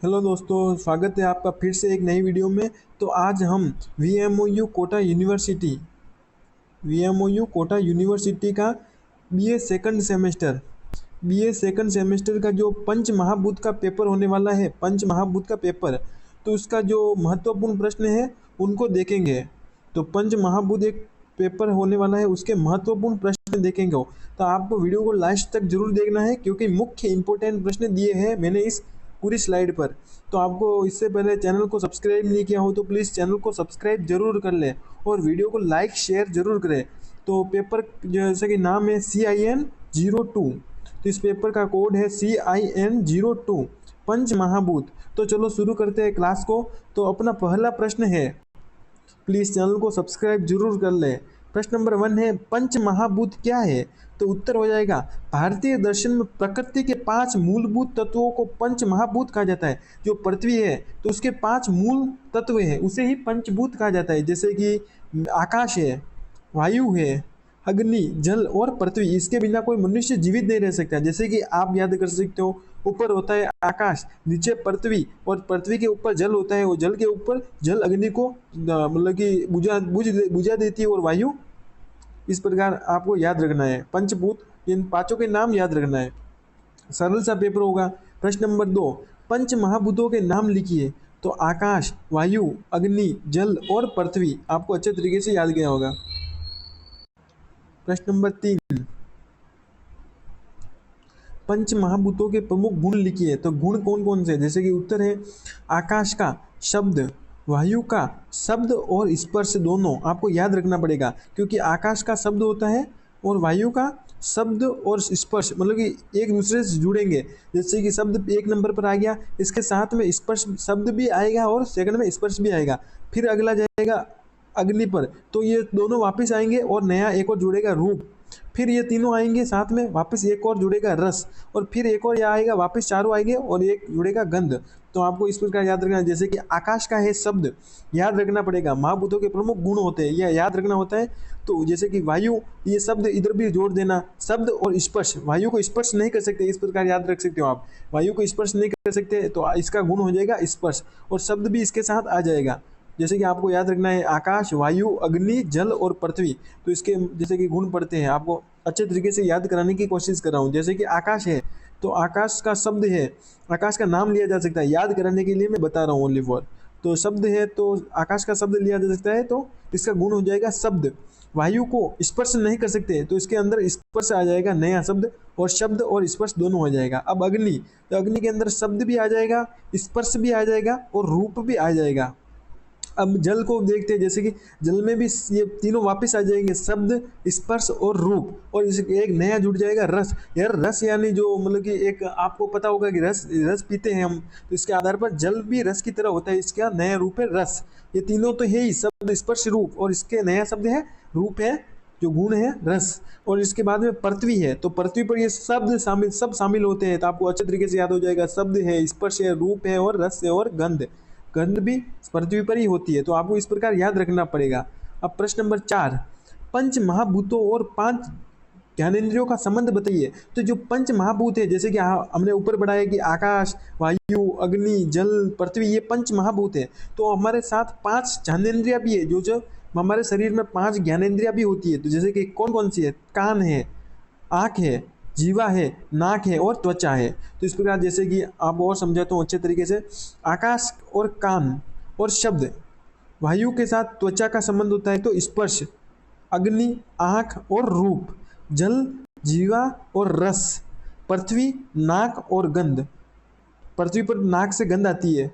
Hello दोस्तों, स्वागत है आपका फिर से एक नई वीडियो में। तो आज हम वीएमओयू कोटा यूनिवर्सिटी का बीए सेकंड सेमेस्टर का जो पंच महाभूत का पेपर होने वाला है, पंच महाभूत का पेपर, तो उसका जो महत्वपूर्ण प्रश्न है उनको देखेंगे। तो पंच महाभूत एक पेपर होने वाला है, उसके महत्वपूर्ण प्रश्न देखेंगे। तो आपको वीडियो को लास्ट तक जरूर देखना है, क्योंकि मुख्य इंपॉर्टेंट प्रश्न दिए हैं मैंने इस पूरी स्लाइड पर। तो आपको इससे पहले चैनल को सब्सक्राइब नहीं किया हो तो प्लीज़ चैनल को सब्सक्राइब जरूर कर लें और वीडियो को लाइक शेयर जरूर करें। तो पेपर जैसे कि नाम है CIN-02, तो इस पेपर का कोड है CIN-02 पंच महाभूत। तो चलो शुरू करते हैं क्लास को। तो अपना पहला प्रश्न है, प्लीज़ चैनल को सब्सक्राइब जरूर कर लें। प्रश्न नंबर 1 है, पंच महाभूत क्या है? तो उत्तर हो जाएगा, भारतीय दर्शन में प्रकृति के 5 मूलभूत तत्वों को पंच महाभूत कहा जाता है। जो पृथ्वी है तो उसके 5 मूल तत्व है, उसे ही पंचभूत कहा जाता है। जैसे कि आकाश है, वायु है, अग्नि, जल और पृथ्वी। इसके बिना कोई मनुष्य जीवित नहीं रह सकता। जैसे कि आप याद कर सकते हो, ऊपर होता है आकाश, नीचे पृथ्वी, और पृथ्वी के ऊपर जल होता है, और जल के ऊपर जल अग्नि को मतलब कि बुझा देती है, और वायु। इस प्रकार आपको याद रखना है पंचभूत, इन पांचों के नाम याद रखना है। सरल सा पेपर होगा। प्रश्न नंबर 2, पंच महाभूतों के नाम लिखिए। तो आकाश, वायु, अग्नि, जल और पृथ्वी आपको अच्छे तरीके से याद गया होगा। प्रश्न नंबर 3, पंच महाभूतों के प्रमुख गुण लिखिए। तो गुण कौन कौन से? जैसे कि उत्तर है, आकाश का शब्द, वायु का शब्द और स्पर्श दोनों आपको याद रखना पड़ेगा, क्योंकि आकाश का शब्द होता है और वायु का शब्द और स्पर्श मतलब कि एक दूसरे से जुड़ेंगे। जैसे कि शब्द 1 नंबर पर आ गया, इसके साथ में स्पर्श शब्द भी आएगा और सेकंड में स्पर्श भी आएगा। फिर अगला जाएगा अग्नि पर, तो ये दोनों वापस आएंगे और नया एक और जुड़ेगा, रूप। फिर ये तीनों आएंगे साथ में, वापस एक और जुड़ेगा, रस। और फिर एक और यह आएगा, वापस चारों आएंगे और एक जुड़ेगा, गंध। तो आपको इस प्रकार याद रखना है। जैसे कि आकाश का है शब्द, याद रखना पड़ेगा, महाभूतों के प्रमुख गुण होते हैं, यह याद रखना होता है। तो जैसे कि वायु, ये शब्द इधर भी जोड़ देना, शब्द और स्पर्श। वायु को स्पर्श नहीं कर सकते, इस प्रकार याद रख सकते हो आप। वायु को स्पर्श नहीं कर सकते तो इसका गुण हो जाएगा स्पर्श, और शब्द भी इसके साथ आ जाएगा। जैसे कि आपको याद रखना है, आकाश, वायु, अग्नि, जल और पृथ्वी। तो इसके जैसे कि गुण पढ़ते हैं, आपको अच्छे तरीके से याद कराने की कोशिश कर रहा हूँ। जैसे कि आकाश है, तो आकाश का शब्द है, आकाश का नाम लिया जा सकता है, याद कराने के लिए मैं बता रहा हूँ ओनली फॉर। तो शब्द है तो आकाश का शब्द लिया जा सकता है, तो इसका गुण हो जाएगा शब्द। वायु को स्पर्श नहीं कर सकते, तो इसके अंदर स्पर्श आ जाएगा, नया शब्द, और शब्द और स्पर्श दोनों हो जाएगा। अब अग्नि, तो अग्नि के अंदर शब्द भी आ जाएगा, स्पर्श भी आ जाएगा और रूप भी आ जाएगा। अब जल को देखते हैं, जैसे कि जल में भी ये तीनों वापस आ जाएंगे, शब्द, स्पर्श और रूप, और एक नया जुड़ जाएगा, रस। यार रस यानी जो मतलब कि एक आपको पता होगा कि रस रस पीते हैं हम, तो इसके आधार पर जल भी रस की तरह होता है, इसका नया रूप है रस। ये तीनों तो है ही, शब्द, स्पर्श, रूप, और इसके नया शब्द है, रूप है, जो गुण है रस। और इसके बाद में पृथ्वी है, तो पृथ्वी पर ये शब्द शामिल, सब शामिल होते हैं। तो आपको अच्छे तरीके से याद हो जाएगा, शब्द है, स्पर्श है, रूप है और रस है और गंध। गंध भी पृथ्वी पर ही होती है, तो आपको इस प्रकार याद रखना पड़ेगा। अब प्रश्न नंबर 4, पंच महाभूतों और 5 ज्ञानेंद्रियों का संबंध बताइए। तो जो पंच महाभूत है, जैसे कि हमने ऊपर बढ़ाया कि आकाश, वायु, अग्नि, जल, पृथ्वी, ये पंच महाभूत है। तो हमारे साथ 5 ज्ञानेंद्रिया भी है, जो जो हमारे शरीर में 5 ज्ञानेंद्रिया भी होती है। तो जैसे कि कौन कौन सी है? कान है, आँख है, जीवा है, नाक है और त्वचा है। तो इस प्रकार जैसे कि आप और समझाता हूँ अच्छे तरीके से, आकाश और कान और शब्द, वायु के साथ त्वचा का संबंध होता है तो स्पर्श, अग्नि, आँख और रूप, जल, जीवा और रस, पृथ्वी, नाक और गंध। पृथ्वी पर नाक से गंध आती है।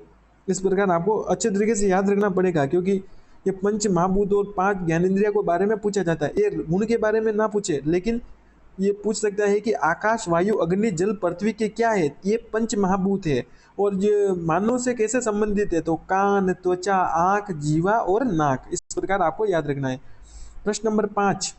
इस प्रकार आपको अच्छे तरीके से याद रखना पड़ेगा, क्योंकि ये पंच महाभूत और 5 ज्ञानेंद्रिय के बारे में पूछा जाता है। ये गुण के बारे में ना पूछे, लेकिन ये पूछ सकता है कि आकाश, वायु, अग्नि, जल, पृथ्वी के क्या है? ये पंच महाभूत है, और ये मानव से कैसे संबंधित है? तो कान, त्वचा, आँख, जीवा और नाक। इस प्रकार आपको याद रखना है। प्रश्न नंबर 5,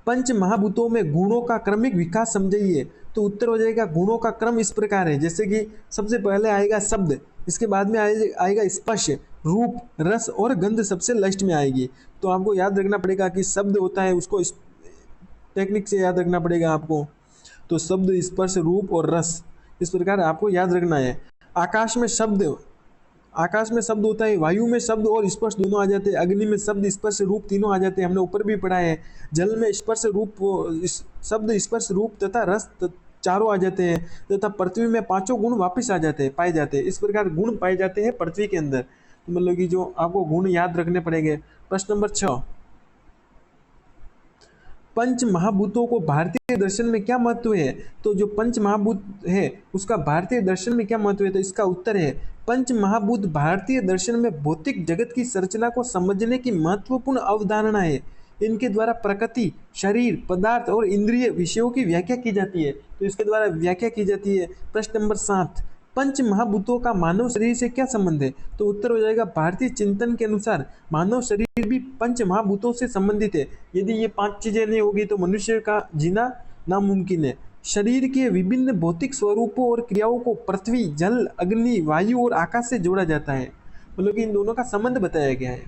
पंच महाभूतों में गुणों का क्रमिक विकास समझाइए। तो उत्तर हो जाएगा, गुणों का क्रम इस प्रकार है। जैसे कि सबसे पहले आएगा शब्द, इसके बाद में आएगा स्पर्श, रूप, रस और गंध सबसे लास्ट में आएगी। तो आपको याद रखना पड़ेगा कि शब्द होता है, उसको टेक्निक से याद रखना पड़ेगा आपको। तो शब्द, स्पर्श, रूप और रस, इस प्रकार आपको याद रखना है। आकाश में शब्द, आकाश में शब्द होता है, वायु में शब्द और स्पर्श दोनों आ जाते हैं, अग्नि में शब्द स्पर्श रूप तीनों आ जाते हैं, हमने ऊपर भी पढ़ा है। जल में स्पर्श रूप शब्द स्पर्श रूप तथा रस चारों आ जाते हैं, तथा पृथ्वी में पांचों गुण वापस आ जाते हैं, पाए जाते हैं। इस प्रकार गुण पाए जाते हैं पृथ्वी के अंदर। तो मतलब कि जो आपको गुण याद रखने पड़ेंगे। प्रश्न नंबर 6, पंच महाभूतों को भारतीय दर्शन में क्या महत्व है? तो जो पंच महाभूत है उसका भारतीय दर्शन में क्या महत्व है? तो इसका उत्तर है, पंच महाभूत भारतीय दर्शन में भौतिक जगत की संरचना को समझने की महत्वपूर्ण अवधारणा है। इनके द्वारा प्रकृति, शरीर, पदार्थ और इंद्रिय विषयों की व्याख्या की जाती है। तो इसके द्वारा व्याख्या की जाती है। प्रश्न नंबर 7, पंच महाभूतों का मानव शरीर से क्या संबंध है? तो उत्तर हो जाएगा, भारतीय चिंतन के अनुसार मानव शरीर भी पंच महाभूतों से संबंधित है। यदि ये 5 चीजें नहीं होगी तो मनुष्य का जीना नामुमकिन है। शरीर के विभिन्न भौतिक स्वरूपों और क्रियाओं को पृथ्वी, जल, अग्नि, वायु और आकाश से जोड़ा जाता है। मतलब कि इन दोनों का संबंध बताया गया है।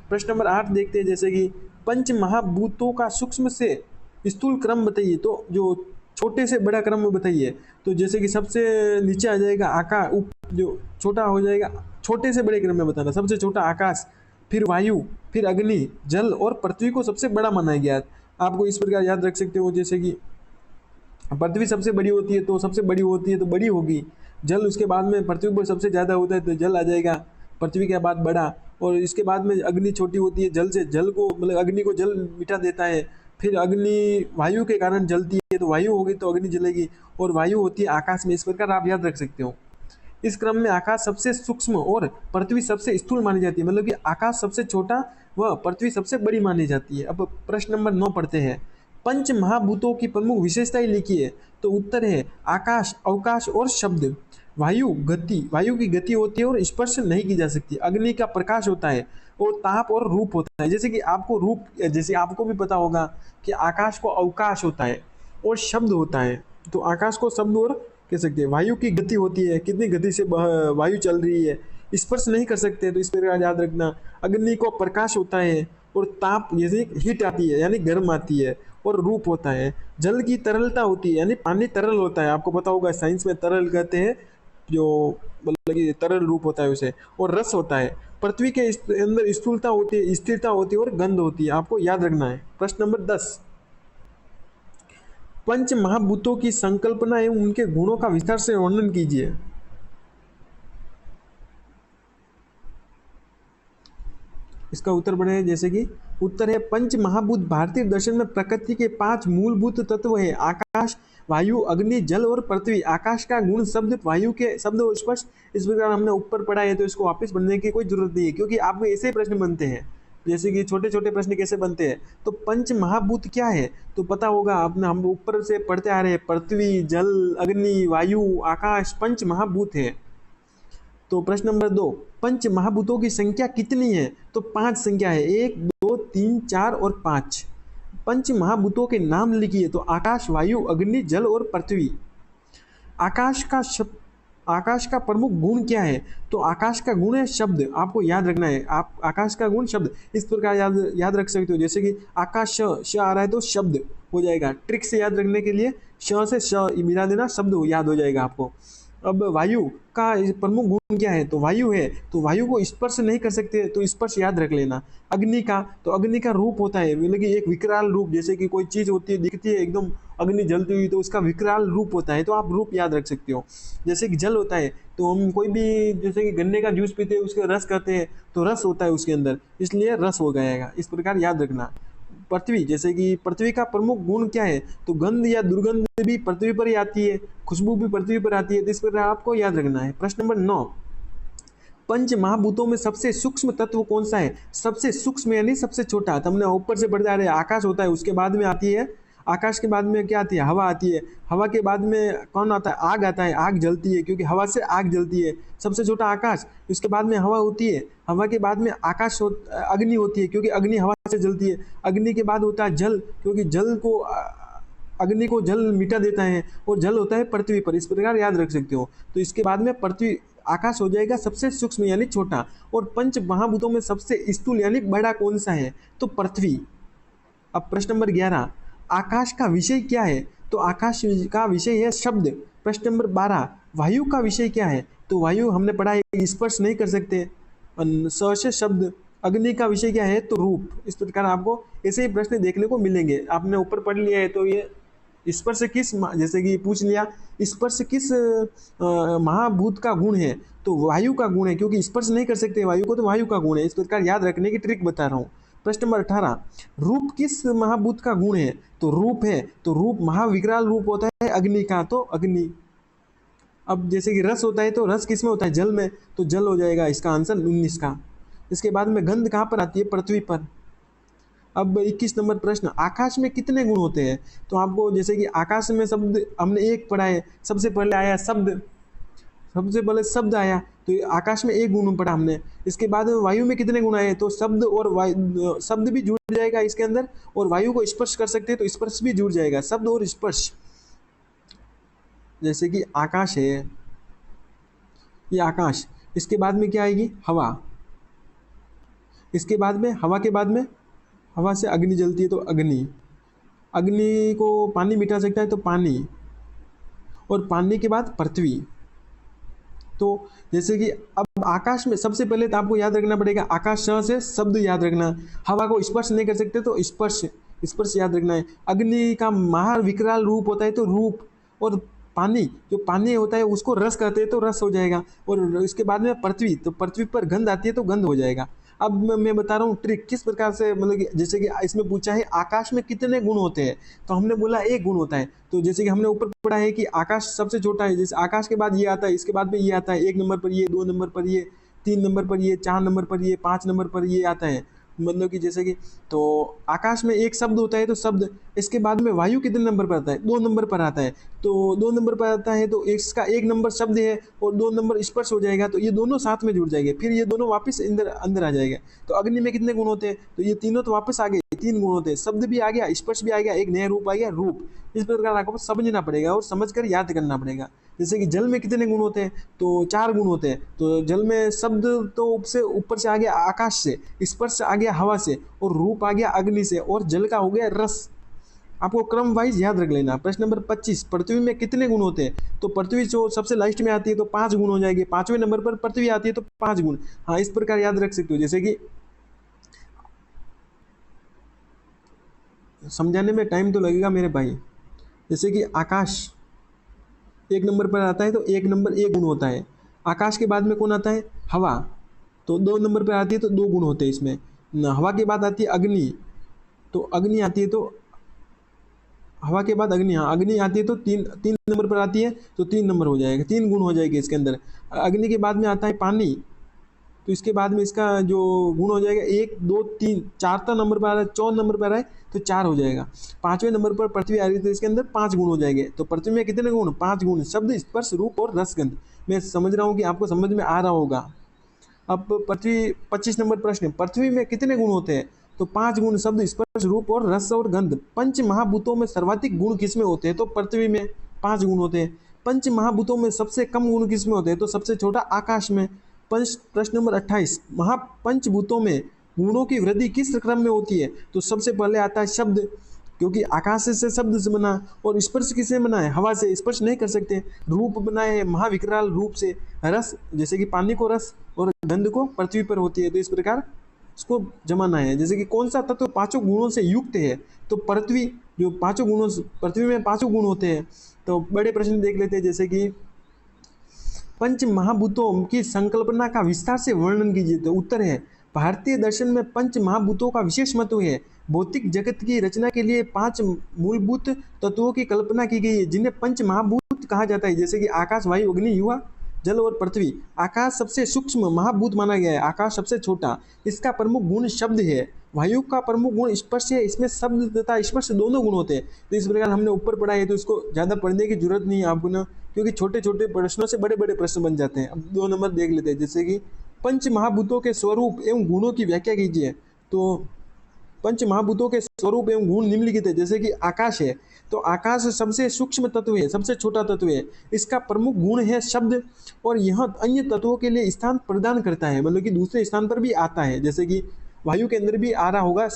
प्रश्न नंबर 8 देखते हैं, जैसे कि पंच महाभूतों का सूक्ष्म से स्थूल क्रम बताइए। तो जो छोटे से बड़ा क्रम बताइए। तो जैसे कि सबसे नीचे आ जाएगा आकाश, जो छोटा हो जाएगा, छोटे से बड़े क्रम में बताना। सबसे छोटा आकाश, फिर वायु, फिर अग्नि, जल और पृथ्वी को सबसे बड़ा माना गया। आपको इस प्रकार याद रख सकते हो, जैसे कि पृथ्वी सबसे बड़ी होती है तो सबसे बड़ी होती है तो बड़ी होगी। जल उसके बाद में पृथ्वी पर सबसे ज़्यादा होता है तो जल आ जाएगा पृथ्वी के बाद बड़ा। और इसके बाद में अग्नि छोटी होती है जल से, जल को मतलब अग्नि को जल मिटा देता है। फिर अग्नि वायु के कारण जलती है तो वायु होगी तो अग्नि जलेगी। और वायु होती है आकाश में। इस प्रकार आप याद रख सकते हो। इस क्रम में आकाश सबसे सूक्ष्म और पृथ्वी सबसे स्थूल मानी जाती है। मतलब कि आकाश सबसे छोटा व पृथ्वी सबसे बड़ी मानी जाती है। अब प्रश्न नंबर 9 पढ़ते हैं, पंच महाभूतों की प्रमुख विशेषताएं लिखिए। तो उत्तर है, आकाश, अवकाश और शब्द। वायु गति, वायु की गति होती है और स्पर्श नहीं की जा सकती। अग्नि का प्रकाश होता है और ताप और रूप होता है। जैसे कि आपको रूप, जैसे आपको भी पता होगा कि आकाश को अवकाश होता है और शब्द होता है। तो आकाश को शब्द और कह सकते हैं। वायु की गति होती है, कितनी गति से वायु चल रही है। स्पर्श नहीं कर सकते तो इस पर याद रखना। अग्नि को प्रकाश होता है और ताप, जैसे हीट आती है यानी गर्म आती है, और रूप होता है। जल की तरलता होती है यानी पानी तरल होता है। आपको पता होगा साइंस में तरल कहते हैं, जो मतलब कि तरल रूप होता है उसे। और रस होता है। पृथ्वी के अंदर स्थूलता होती है, स्थिरता होती है और गंध होती है। आपको याद रखना है। प्रश्न नंबर 10, पंच महाभूतों की संकल्पना एवं उनके गुणों का विस्तार से वर्णन कीजिए। इसका उत्तर बढ़े, जैसे कि उत्तर है, पंच महाभूत भारतीय दर्शन में प्रकृति के 5 मूलभूत तत्व है, आकाश, वायु, अग्नि, जल और पृथ्वी। आकाश का गुण शब्द, वायु के शब्द और स्पर्श। इस प्रकार हमने ऊपर पढ़ा है तो इसको वापस पढ़ने की कोई जरूरत नहीं है, क्योंकि आपको ऐसे ही प्रश्न बनते हैं। जैसे कि छोटे छोटे प्रश्न कैसे बनते हैं। तो पंच महाभूत क्या है? तो पता होगा आपने, हम ऊपर से पढ़ते आ रहे हैं, पृथ्वी, जल, अग्नि, वायु, आकाश पंच महाभूत है। तो प्रश्न नंबर 2, पंच महाभूतों की संख्या कितनी है? तो 5 संख्या है, 1, 2, 3, 4 और 5। पंच महाभूतों के नाम लिखिए। तो आकाश, वायु, अग्नि, जल और पृथ्वी। आकाश का आकाश का प्रमुख गुण क्या है? तो आकाश का गुण है शब्द। आपको याद रखना है, आप आकाश का गुण शब्द। इस प्रकार याद रख सकते हो, जैसे कि आकाश, श आ रहा है तो शब्द हो जाएगा। ट्रिक से याद रखने के लिए श से श मिला देना, शब्द याद हो जाएगा आपको। अब वायु का प्रमुख गुण क्या है? तो वायु है, तो वायु को स्पर्श नहीं कर सकते तो स्पर्श याद रख लेना। अग्नि का, तो अग्नि का रूप होता है, मतलब कि एक विकराल रूप। जैसे कि कोई चीज होती है, दिखती है एकदम अग्नि जलती हुई, तो उसका विकराल रूप होता है, तो आप रूप याद रख सकते हो। जैसे कि जल होता है, तो हम कोई भी जैसे कि गन्ने का जूस पीते हैं, उसका रस करते हैं तो रस होता है उसके अंदर, इसलिए रस हो जाएगा। इस प्रकार याद रखना। पृथ्वी, जैसे कि पृथ्वी का प्रमुख गुण क्या है? तो गंध या दुर्गंध भी पृथ्वी पर ही आती है, खुशबू भी पृथ्वी पर आती है। तो इस पर आपको याद रखना है। प्रश्न नंबर 9, पंच महाभूतों में सबसे सूक्ष्म तत्व कौन सा है? सबसे सूक्ष्म यानी सबसे छोटा। तो हमने ऊपर से बढ़ते आ रहे हैं, आकाश होता है, उसके बाद में आती है, आकाश के बाद में क्या आती है? हवा आती है। हवा के बाद में कौन आता है? आग आता है। आग जलती है क्योंकि हवा से आग जलती है। सबसे छोटा आकाश, उसके बाद में हवा होती है। हवा के बाद में अग्नि होती है क्योंकि अग्नि हवा से जलती है। अग्नि के बाद होता है जल, क्योंकि जल को अग्नि को जल मिटा देता है, और जल होता है पृथ्वी पर। इस प्रकार याद रख सकते हो। तो इसके बाद में पृथ्वी, आकाश हो जाएगा सबसे सूक्ष्म यानी छोटा। और पंच महाभूतों में सबसे स्थूल यानी बड़ा कौन सा है? तो पृथ्वी। अब प्रश्न नंबर 11, आकाश का विषय क्या है? तो आकाश का विषय है शब्द। प्रश्न नंबर 12, वायु का विषय क्या है? तो वायु हमने पढ़ा है स्पर्श नहीं कर सकते। स से शब्द। अग्नि का विषय क्या है? तो रूप। इस प्रकार आपको ऐसे ही प्रश्न देखने को मिलेंगे। आपने ऊपर पढ़ लिया है तो ये स्पर्श किस जैसे कि पूछ लिया स्पर्श किस महाभूत का गुण है? तो वायु का गुण है, क्योंकि स्पर्श नहीं कर सकते वायु को, तो वायु का गुण है। इस प्रकार याद रखने की ट्रिक बता रहा हूँ। प्रश्न नंबर 18, रूप किस महाभूत का गुण है? तो रूप है, तो रूप महाविकराल रूप होता है अग्नि का, तो अग्नि। अब जैसे कि रस होता है, तो रस किस में होता है? जल में, तो जल हो जाएगा इसका आंसर 19 का। इसके बाद में गंध कहाँ पर आती है? पृथ्वी पर। अब 21 नंबर प्रश्न, आकाश में कितने गुण होते हैं? तो आपको जैसे कि आकाश में शब्द हमने एक पढ़ा है, सबसे पहले आया शब्द, सबसे पहले शब्द आया, तो ये आकाश में एक गुण पढ़ा हमने। इसके बाद वायु में कितने गुण आए? तो शब्द और वायु, शब्द भी जुड़ जाएगा इसके अंदर, और वायु को स्पर्श कर सकते हैं तो स्पर्श भी जुड़ जाएगा, शब्द और स्पर्श। जैसे कि आकाश है, ये आकाश। इसके बाद में क्या आएगी? हवा। इसके बाद में हवा के बाद में हवा से अग्नि जलती है, तो अग्नि। अग्नि को पानी मिटा सकता है, तो पानी। और पानी के बाद पृथ्वी। तो जैसे कि अब आकाश में सबसे पहले तो आपको याद रखना पड़ेगा, आकाश से शब्द याद रखना। हवा को स्पर्श नहीं कर सकते तो स्पर्श, स्पर्श याद रखना है। अग्नि का महाविकराल रूप होता है, तो रूप। और पानी, जो पानी होता है उसको रस कहते हैं, तो रस हो जाएगा। और इसके बाद में पृथ्वी, तो पृथ्वी पर गंध आती है, तो गंध हो जाएगा। अब मैं बता रहा हूँ ट्रिक किस प्रकार से, मतलब कि जैसे कि इसमें पूछा है आकाश में कितने गुण होते हैं, तो हमने बोला एक गुण होता है। तो जैसे कि हमने ऊपर पढ़ा है कि आकाश सबसे छोटा है, जैसे आकाश के बाद ये आता है, इसके बाद में ये आता है, 1 नंबर पर ये, 2 नंबर पर ये, 3 नंबर पर ये, 4 नंबर पर ये, 5 नंबर पर ये आता है। मतलब कि जैसे कि तो आकाश में एक शब्द होता है, तो शब्द। इसके बाद में वायु कितने नंबर पर आता है? 2 नंबर पर आता है। तो 2 नंबर पर आता है, तो इसका 1 नंबर शब्द है और 2 नंबर स्पर्श हो जाएगा, तो ये दोनों साथ में जुड़ जाएंगे, फिर ये दोनों वापस अंदर अंदर आ जाएगा। तो अग्नि में कितने गुण होते हैं? तो ये तीनों तो वापस आ गए, 3 गुण होते हैं, शब्द भी आ गया, स्पर्श भी आ गया, एक नया रूप आ गया, रूप। इस प्रकार आपको समझना पड़ेगा और समझकर याद करना पड़ेगा। जैसे कि जल में कितने गुण होते हैं? तो 4 गुण होते हैं। तो जल में शब्द तो ऊपर से आ गया आकाश से, स्पर्श आ गया हवा से, और रूप आ गया अग्नि से, और जल का हो गया रस। आपको क्रम वाइज याद रख लेना। प्रश्न नंबर 25, पृथ्वी में कितने गुण होते हैं? तो पृथ्वी जो सबसे लास्ट में आती है, तो 5 गुण हो जाएंगे। 5वें नंबर पर पृथ्वी आती है, तो 5 गुण। हाँ, इस प्रकार याद रख सकते हो। जैसे कि समझाने में टाइम तो लगेगा मेरे भाई। जैसे कि आकाश 1 नंबर पर आता है, तो 1 नंबर 1 गुण होता है। आकाश के बाद में कौन आता है? हवा। तो 2 नंबर पर आती है, तो 2 गुण होते हैं इसमें। हवा के बाद आती है अग्नि, तो अग्नि आती है, तो हवा के बाद अग्नि, हाँ अग्नि आती है, तो 3 नंबर पर आती है, तो 3 नंबर हो जाएगा, 3 गुण हो जाएंगे इसके अंदर। अग्नि के बाद में आता है पानी, तो इसके बाद में इसका जो गुण हो जाएगा 1 2 3 4 नंबर पर आ रहा है, 4 नंबर पर आ रहा है, तो 4 हो जाएगा। 5वें नंबर पर पृथ्वी आ रही है, तो इसके अंदर 5 गुण हो जाएंगे। तो पृथ्वी में कितने गुण? 5 गुण, शब्द स्पर्श रूप और रसगंध। मैं समझ रहा हूँ कि आपको समझ में आ रहा होगा। अब पृथ्वी 25 नंबर प्रश्न, पृथ्वी में कितने गुण होते हैं? तो 5 गुण, शब्द स्पर्श रूप और रस और गंध। पंच महाभूतों में सर्वाधिक गुण किसमें होते हैं? तो पृथ्वी में 5 गुण होते हैं। पंच महाभूतों में सबसे कम गुण किसमें होते हैं? तो सबसे छोटा आकाश में। प्रश्न नंबर 28, महापंचभूतों में गुणों की वृद्धि किस क्रम में होती है? तो सबसे पहले आता है शब्द, क्योंकि आकाश से शब्द से बना, और स्पर्श किससे बना है? हवा से, स्पर्श नहीं कर सकते। रूप बना है महाविकराल रूप से। रस, जैसे कि पानी को रस, और गंध को पृथ्वी पर होती है, तो इस प्रकार इसको जमाना है। जैसे कि कौन सा तत्व 5 गुणों से युक्त है? तो पृथ्वी, जो 5 गुणों, पृथ्वी में 5 गुण होते हैं। तो बड़े प्रश्न देख लेते हैं, जैसे कि पंच महाभूतों की संकल्पना का विस्तार से वर्णन कीजिए। तो उत्तर है, भारतीय दर्शन में पंच महाभूतों का विशेष महत्व है। भौतिक जगत की रचना के लिए 5 मूलभूत तत्वों की कल्पना की गई है, जिन्हें पंच महाभूत कहा जाता है। जैसे कि आकाश, वायु, अग्नि, युवा, जल और पृथ्वी। आकाश सबसे सूक्ष्म महाभूत माना गया है, आकाश सबसे छोटा। इसका प्रमुख गुण शब्द है। वायु का प्रमुख गुण स्पर्श है, इसमें शब्द तथा स्पर्श दोनों गुण होते हैं। तो इस प्रकार हमने ऊपर पढ़ा है, तो इसको ज़्यादा पढ़ने की जरूरत नहीं है आपको ना, क्योंकि छोटे छोटे प्रश्नों से बड़े बड़े प्रश्न बन जाते हैं। अब 2 नंबर देख लेते हैं, जैसे कि पंच महाभूतों के स्वरूप एवं गुणों की व्याख्या कीजिए। तो पंच महाभूतों के स्वरूप एवं गुण निम्नलिखित है। जैसे कि आकाश है, तो आकाश सबसे सूक्ष्म तत्व है, सबसे छोटा तत्व है। इसका प्रमुख गुण है शब्द, और यह अन्य तत्वों के लिए स्थान प्रदान करता है, मतलब कि दूसरे स्थान पर भी आता है। जैसे कि वायु के अंदर भी आ रहा होगा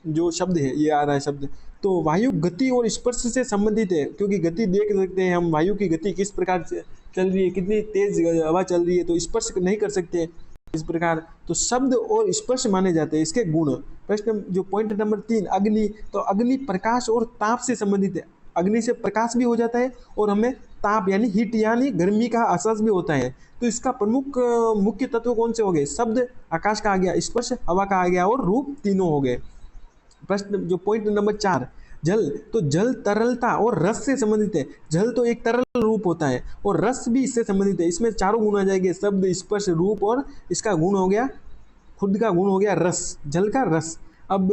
जो शब्द है, ये आ रहा है शब्द। तो वायु गति और स्पर्श से संबंधित है, क्योंकि गति देख सकते हैं हम, वायु की गति किस प्रकार से चल रही है, कितनी तेज हवा चल रही है, तो स्पर्श नहीं कर सकते इस प्रकार। तो शब्द और स्पर्श माने जाते हैं इसके गुण। प्रश्न जो पॉइंट नंबर 3, अग्नि। तो अग्नि प्रकाश और ताप से संबंधित है। अग्नि से प्रकाश भी हो जाता है और हमें ताप यानी हीट यानी गर्मी का एहसास भी होता है। तो इसका प्रमुख मुख्य तत्व कौन से हो गए? शब्द आकाश का आ गया, स्पर्श हवा का आ गया और रूप तीनों हो गए। प्रश्न जो पॉइंट नंबर 4, जल। तो जल तरलता और रस से संबंधित है। जल तो एक तरल रूप होता है और रस भी इससे संबंधित है। इसमें चारों गुण आ जाएंगे, शब्द, स्पर्श, रूप और इसका गुण हो गया, खुद का गुण हो गया रस, जल का रस। अब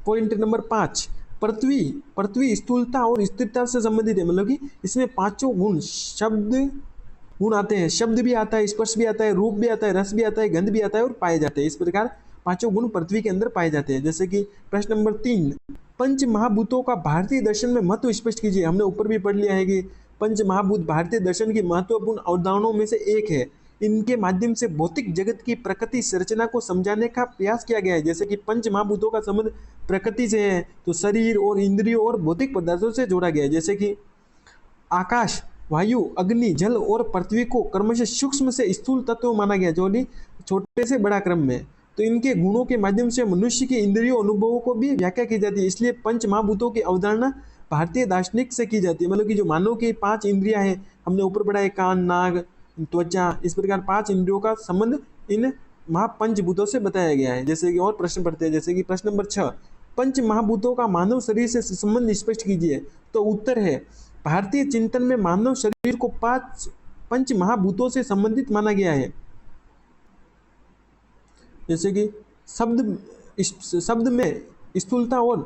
पॉइंट नंबर 5, पृथ्वी। पृथ्वी स्थूलता और स्थिरता से संबंधित है, मतलब कि इसमें पांचों गुण, शब्द गुण आते हैं, शब्द भी आता है, स्पर्श भी आता है, रूप भी आता है, रस भी आता है, गंध भी आता है और पाए जाते हैं। इस प्रकार पांचों गुण पृथ्वी के अंदर पाए जाते हैं। जैसे कि प्रश्न नंबर 3, पंच महाभूतों का भारतीय दर्शन में महत्व स्पष्ट कीजिए। हमने ऊपर भी पढ़ लिया है कि पंच महाभूत भारतीय दर्शन की महत्वपूर्ण अवधारणाओं में से एक है। इनके माध्यम से भौतिक जगत की प्रकृति संरचना को समझाने का प्रयास किया गया है। जैसे कि पंच महाभूतों का संबंध प्रकृति से है, तो शरीर और इंद्रियों और भौतिक पदार्थों से जोड़ा गया है। जैसे कि आकाश, वायु, अग्नि, जल और पृथ्वी को क्रमशः सूक्ष्म से स्थूल तत्व माना गया, जो छोटे से बड़ा क्रम में। तो इनके गुणों के माध्यम से मनुष्य के इंद्रियों अनुभवों को भी व्याख्या की जाती है। इसलिए पंच महाभूतों की अवधारणा भारतीय दार्शनिक से की जाती है। मतलब कि जो मानव की 5 इंद्रियां हैं, हमने ऊपर पढ़ा है, कान, नाक, त्वचा, इस प्रकार 5 इंद्रियों का संबंध इन महापंचभूतों से बताया गया है। जैसे कि और प्रश्न पढ़ते हैं, जैसे कि प्रश्न नंबर 6, पंच महाभूतों का मानव शरीर से संबंध स्पष्ट कीजिए। तो उत्तर है, भारतीय चिंतन में मानव शरीर को 5 पंच महाभूतों से संबंधित माना गया है। जैसे कि शब्द में स्थूलता और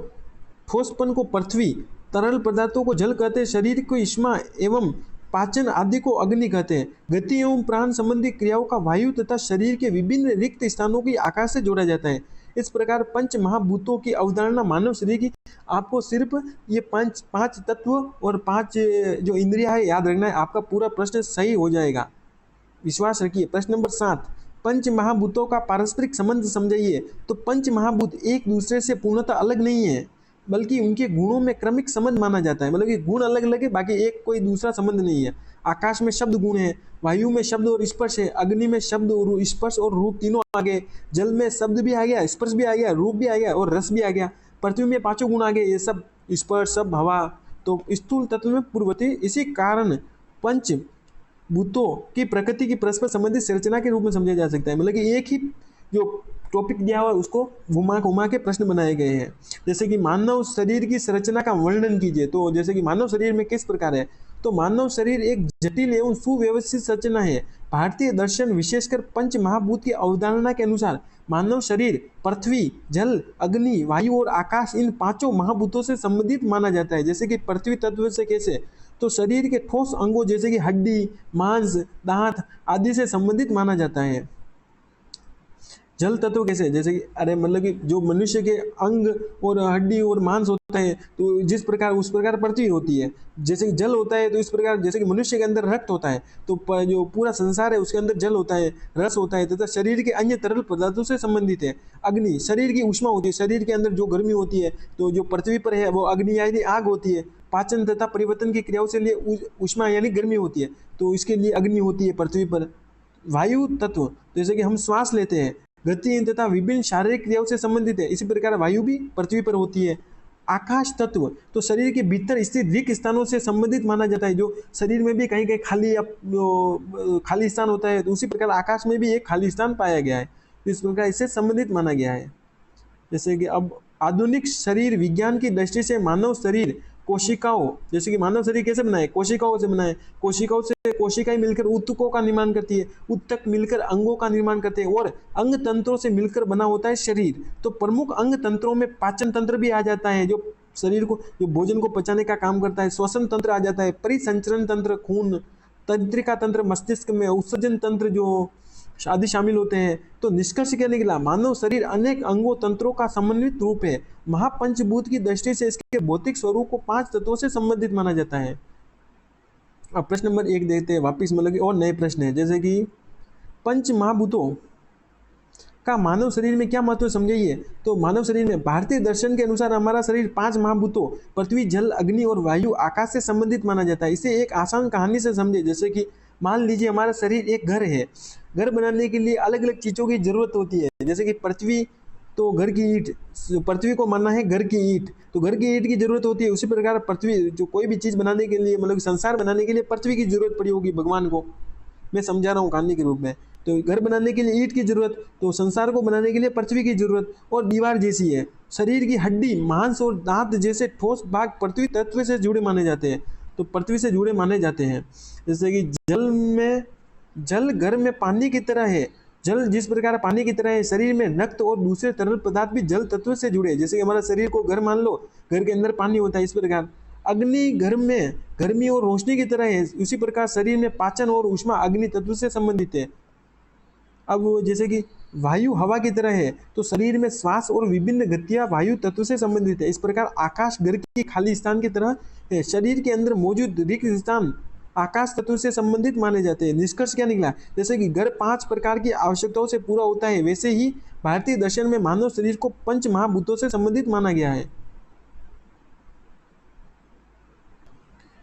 ठोसपन को पृथ्वी, तरल पदार्थों को जल कहते हैं, शरीर को ऊष्मा एवं पाचन आदि को अग्नि कहते हैं, गति एवं प्राण संबंधी क्रियाओं का वायु तथा शरीर के विभिन्न रिक्त स्थानों की आकाश से जोड़ा जाता है। इस प्रकार पंच महाभूतों की अवधारणा मानव शरीर की, आपको सिर्फ ये पांच तत्व और 5 जो इंद्रिया है याद रखना है, आपका पूरा प्रश्न सही हो जाएगा, विश्वास रखिए। प्रश्न नंबर 7, पंच महाभूतों का पारस्परिक संबंध समझाइए। तो पंच महाभूत एक दूसरे से पूर्णतः अलग नहीं है, बल्कि उनके गुणों में क्रमिक संबंध माना जाता है। मतलब कि गुण अलग अलग है, बाकी एक कोई दूसरा संबंध नहीं है। आकाश में शब्द गुण है, वायु में शब्द और स्पर्श है, अग्नि में शब्द और स्पर्श और रूप तीनों आ गए, जल में शब्द भी आ गया, स्पर्श भी आ गया, रूप भी आ गया और रस भी आ गया, पृथ्वी में 5 गुण आ गए, ये सब स्पर्श, सब हवा। तो स्थूल तत्व में पूर्ववर्ती, इसी कारण पंच भूतों की प्रकृति की परस्पर संबंधित संरचना के रूप में समझा जा सकता है। मतलब कि एक ही जो टॉपिक दिया हुआ है उसको घुमा घुमा के प्रश्न बनाए गए हैं। जैसे कि मानव शरीर की संरचना का वर्णन कीजिए। तो जैसे कि मानव शरीर में किस प्रकार है, तो मानव शरीर एक जटिल एवं सुव्यवस्थित संरचना है। भारतीय दर्शन विशेषकर पंच महाभूत की अवधारणा के अनुसार मानव शरीर पृथ्वी, जल, अग्नि, वायु और आकाश, इन 5 महाभूतों से संबंधित माना जाता है। जैसे कि पृथ्वी तत्व से कैसे, तो शरीर के ठोस अंगों जैसे कि हड्डी, मांस, दांत आदि से संबंधित माना जाता है। जल तत्व कैसे, जैसे कि अरे मतलब कि जो मनुष्य के अंग और हड्डी और मांस होता है, तो जिस प्रकार उस प्रकार पृथ्वी होती है। जैसे कि जल होता है तो इस प्रकार, जैसे कि मनुष्य के अंदर रक्त होता है, तो जो पूरा संसार है उसके अंदर जल होता है, रस होता है, तथा शरीर के अन्य तरल पदार्थों से संबंधित है। अग्नि शरीर की ऊष्मा होती है, शरीर के अंदर जो गर्मी होती है, तो जो पृथ्वी पर है वो अग्नि यानी आग होती है। पाचन तथा परिवर्तन की क्रियाओं से लिए ऊष्मा यानी गर्मी होती है, तो इसके लिए अग्नि होती है पृथ्वी पर। वायु तत्व जैसे कि हम श्वास लेते हैं, गति तथा विभिन्न शारीरिक क्रियाओं से संबंधित है, इसी प्रकार वायु भी पृथ्वी पर होती है। आकाश तत्व तो शरीर के भीतर स्थित रिक्त स्थानों से संबंधित माना जाता है। जो शरीर में भी कहीं कहीं खाली स्थान होता है, तो उसी प्रकार आकाश में भी एक खाली स्थान पाया गया है, इस प्रकार इससे संबंधित माना गया है। जैसे कि अब आधुनिक शरीर विज्ञान की दृष्टि से मानव शरीर कोशिकाओं, जैसे कि मानव शरीर कैसे बना है, कोशिकाओं से बना है। कोशिकाओं से कोशिकाएं मिलकर ऊतकों का निर्माण करती है, ऊतक मिलकर अंगों का निर्माण करते हैं और अंग तंत्रों से मिलकर बना होता है शरीर। तो प्रमुख अंग तंत्रों में पाचन तंत्र भी आ जाता है, जो शरीर को, जो भोजन को पचाने का काम करता है। श्वसन तंत्र आ जाता है, परिसंचरण तंत्र खून, तंत्रिका तंत्र मस्तिष्क में, उत्सर्जन तंत्र जो आदि शामिल होते हैं। तो निष्कर्ष क्या निकला, मानव शरीर अनेक अंगों तंत्रों का समन्वित रूप है। महापंचभूत की दृष्टि से इसके भौतिक स्वरूप को 5 तत्वों से संबंधित माना जाता है। अब प्रश्न नंबर 1 देखते हैं वापिस, मतलब कि और नए प्रश्न है। जैसे कि पंच महाभूतों का मानव शरीर में क्या महत्व समझाइए। तो मानव शरीर में भारतीय दर्शन के अनुसार हमारा शरीर 5 महाभूतों पृथ्वी, जल, अग्नि और वायु, आकाश से संबंधित माना जाता है। इसे एक आसान कहानी से समझे। जैसे कि मान लीजिए हमारा शरीर एक घर है, घर बनाने के लिए अलग अलग चीज़ों की ज़रूरत होती है, जैसे कि पृथ्वी तो घर की ईंट, पृथ्वी को मानना है घर की ईंट, तो घर की ईंट की जरूरत होती है। उसी प्रकार पृथ्वी जो कोई भी चीज़ बनाने के लिए मतलब संसार बनाने के लिए पृथ्वी की जरूरत पड़ी होगी भगवान को, मैं समझा रहा हूँ कहानी के रूप में। तो घर बनाने के लिए ईंट की जरूरत, तो संसार को बनाने के लिए पृथ्वी की जरूरत। और दीवार जैसी है, शरीर की हड्डी, मांस और दांत जैसे ठोस भाग पृथ्वी तत्व से जुड़े माने जाते हैं, तो पृथ्वी से जुड़े माने जाते हैं। जैसे कि जल घर में पानी की तरह है, जल जिस प्रकार पानी की तरह है, शरीर में रक्त और दूसरे तरल पदार्थ भी जल तत्व से जुड़े। जैसे कि हमारा शरीर को घर मान लो, घर के अंदर पानी होता है, इस प्रकार अग्नि घर में गर्मी और रोशनी की तरह है, उसी प्रकार शरीर में पाचन और ऊष्मा अग्नि तत्व से संबंधित है। अब जैसे कि वायु हवा की तरह है, तो शरीर में श्वास और विभिन्न गतियां वायु तत्व से संबंधित है। इस प्रकार आकाश घर की खाली स्थान की तरह है, शरीर के अंदर मौजूद रिक्त स्थान आकाश तत्व से संबंधित माने जाते हैं। निष्कर्ष क्या निकला? जैसे कि घर 5 प्रकार की आवश्यकताओं से पूरा होता है, वैसे ही भारतीय दर्शन में मानव शरीर को पंच महाभूतों से संबंधित माना गया है।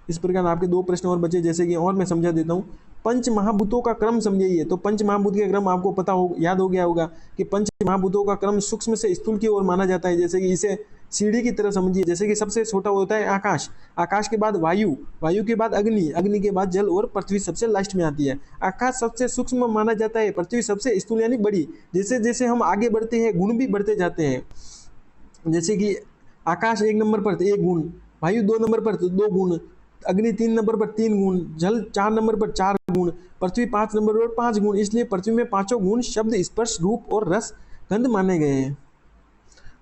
इस प्रकार आपके 2 प्रश्न और बचे, जैसे कि और मैं समझा देता हूँ। पंच महाभूतों का क्रम समझिए, तो पंच महाभूत का क्रम आपको पता हो, याद हो गया होगा कि पंच महाभूतों का क्रम सूक्ष्म से स्थूल की ओर माना जाता है। जैसे कि इसे सीढ़ी की तरह समझिए, जैसे कि सबसे छोटा होता है आकाश, आकाश के बाद वायु, वायु के बाद अग्नि, अग्नि के बाद जल और पृथ्वी सबसे लास्ट में आती है। आकाश सबसे सूक्ष्म माना जाता है, पृथ्वी सबसे स्थूल यानी बड़ी। जैसे जैसे हम आगे बढ़ते हैं गुण भी बढ़ते जाते हैं, जैसे कि आकाश 1 नंबर पर 1 गुण, वायु 2 नंबर पर 2 गुण, अग्नि 3 नंबर पर 3 गुण, जल 4 नंबर पर 4 गुण, पृथ्वी 5 नंबर पर 5 गुण। इसलिए पृथ्वी में 5 गुण शब्द, स्पर्श, रूप और रस, गंध माने गए हैं।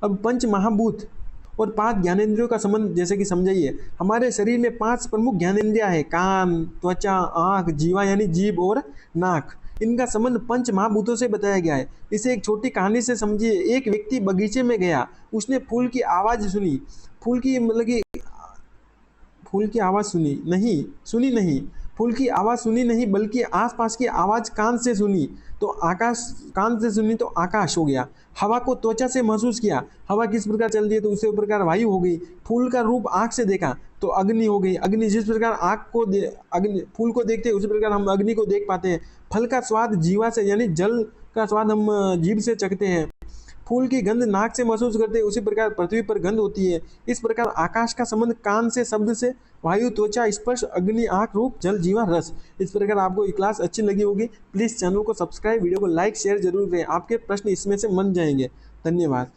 अब पंच महाभूत और 5 ज्ञानेंद्रियों का संबंध जैसे कि समझाइए। हमारे शरीर में 5 प्रमुख ज्ञानेंद्रियां हैं, कान, त्वचा, आँख, जीवा यानी जीभ और नाक। इनका संबंध पंच महाभूतों से बताया गया है। इसे एक छोटी कहानी से समझिए। एक व्यक्ति बगीचे में गया, उसने फूल की आवाज़ सुनी, फूल की मतलब कि फूल की आवाज़ सुनी नहीं, फूल की आवाज़ सुनी नहीं, बल्कि आसपास की आवाज़ कान से सुनी, तो आकाश, कान से सुनी तो आकाश हो गया। हवा को त्वचा से महसूस किया, हवा किस प्रकार चल रही है तो उसी प्रकार वायु हो गई। फूल का रूप आँख से देखा तो अग्नि हो गई, अग्नि जिस प्रकार आँख को अग्नि फूल को देखते हैं उसी प्रकार हम अग्नि को देख पाते हैं। फल का स्वाद जीवा से यानी जल का स्वाद हम जीभ से चखते हैं। फूल की गंध नाक से महसूस करते हैं, उसी प्रकार पृथ्वी पर गंध होती है। इस प्रकार आकाश का संबंध कान से, शब्द से, वायु, त्वचा, स्पर्श, अग्नि, आँख, रूप, जल, जीवा, रस। इस प्रकार आपको ये क्लास अच्छी लगी होगी। प्लीज़ चैनल को सब्सक्राइब, वीडियो को लाइक शेयर जरूर करें, आपके प्रश्न इसमें से बन जाएंगे। धन्यवाद।